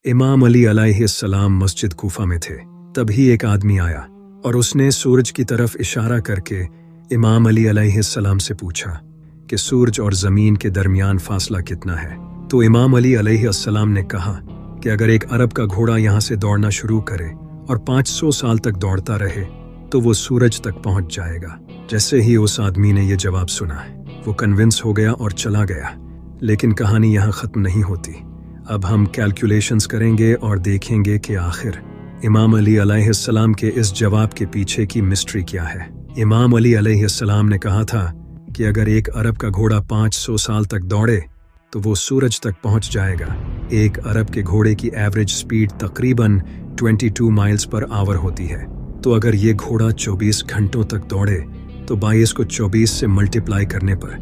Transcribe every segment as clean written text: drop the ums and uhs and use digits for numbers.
इमाम अली अलैहिस्सलाम मस्जिद कूफा में थे। तभी एक आदमी आया और उसने सूरज की तरफ इशारा करके इमाम अली अलैहिस्सलाम से पूछा कि सूरज और ज़मीन के दरमियान फासला कितना है। तो इमाम अली अलैहिस्सलाम ने कहा कि अगर एक अरब का घोड़ा यहाँ से दौड़ना शुरू करे और 500 साल तक दौड़ता रहे तो वो सूरज तक पहुँच जाएगा। जैसे ही उस आदमी ने ये जवाब सुना, वो कन्विंस हो गया और चला गया। लेकिन कहानी यहाँ ख़त्म नहीं होती। अब हम कैलकुलेशंस करेंगे और देखेंगे कि आखिर इमाम अली अलैहिस्सलाम के इस जवाब के पीछे की मिस्ट्री क्या है। इमाम अली अलैहिस्सलाम ने कहा था कि अगर एक अरब का घोड़ा 500 साल तक दौड़े तो वो सूरज तक पहुंच जाएगा। एक अरब के घोड़े की एवरेज स्पीड तकरीबन 22 माइल्स पर आवर होती है। तो अगर ये घोड़ा 24 घंटों तक दौड़े तो 22 को 24 से मल्टीप्लाई करने पर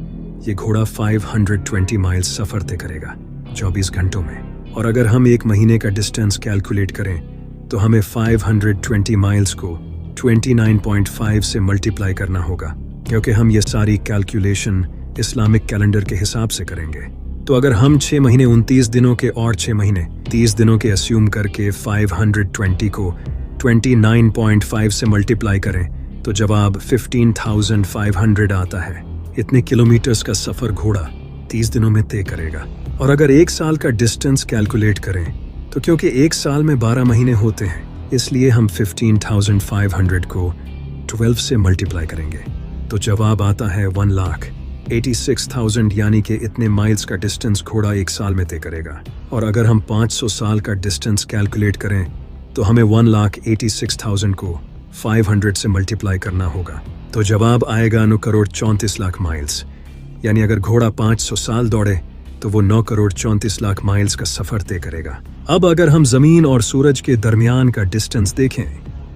ये घोड़ा 520 माइल्स सफ़र तय करेगा 24 घंटों में। और अगर हम एक महीने का डिस्टेंस कैलकुलेट करें तो हमें 520 माइल्स को 29.5 से मल्टीप्लाई करना होगा, क्योंकि हम ये सारी कैलकुलेशन इस्लामिक कैलेंडर के हिसाब से करेंगे। तो अगर हम 6 महीने 29 दिनों के और 6 महीने 30 दिनों के अस्यूम करके 520 को 29.5 से मल्टीप्लाई करें तो जवाब 15,500 आता है। इतने किलोमीटर्स का सफ़र घोड़ा 30 दिनों में तय करेगा। और अगर एक साल का डिस्टेंस कैलकुलेट करें तो क्योंकि एक साल में 12 महीने होते हैं, इसलिए हम 15,500 को 12 से मल्टीप्लाई करेंगे तो जवाब आता है 1,86,000, यानी कि इतने माइल्स का डिस्टेंस घोड़ा एक साल में तय करेगा। और अगर हम 500 साल का डिस्टेंस कैलकुलेट करें तो हमें 1,86,000 को 500 से मल्टीप्लाई करना होगा तो जवाब आएगा 9,34,00,000 माइल्स। यानी अगर घोड़ा 500 साल दौड़े तो वो 9,34,00,000 माइल्स का सफ़र तय करेगा। अब अगर हम ज़मीन और सूरज के दरमियान का डिस्टेंस देखें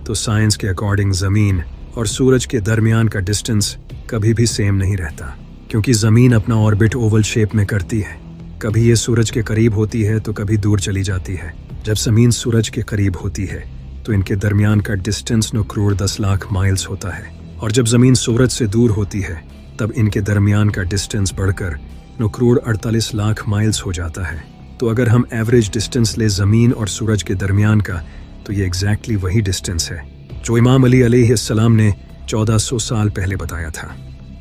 तो साइंस के अकॉर्डिंग ज़मीन और सूरज के दरमियान का डिस्टेंस कभी भी सेम नहीं रहता, क्योंकि ज़मीन अपना ऑर्बिट ओवल शेप में करती है। कभी ये सूरज के करीब होती है तो कभी दूर चली जाती है। जब ज़मीन सूरज के करीब होती है तो इनके दरमियान का डिस्टेंस 9,10,00,000 माइल्स होता है, और जब ज़मीन सूरज से दूर होती है तब इनके दरमियान का डिस्टेंस बढ़कर 9,48,00,000 माइल्स हो जाता है। तो अगर हम एवरेज डिस्टेंस ले ज़मीन और सूरज के दरमियान का तो ये एग्जैक्टली वही डिस्टेंस है जो इमाम अली अलैहिस्सलाम ने 1400 साल पहले बताया था।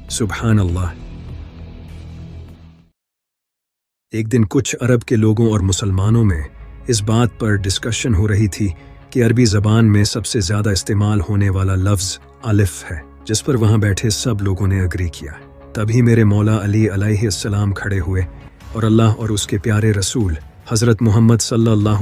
सुभान अल्लाह। एक दिन कुछ अरब के लोगों और मुसलमानों में इस बात पर डिस्कशन हो रही थी कि अरबी ज़बान में सबसे ज़्यादा इस्तेमाल होने वाला लफ्ज़ अलिफ है, जिस पर वहाँ बैठे सब लोगों ने अग्री किया। तभी मेरे मौला अली अलैहिस्सलाम खड़े हुए और अल्लाह और उसके प्यारे रसूल हज़रत मोहम्मद सल्लल्लाहु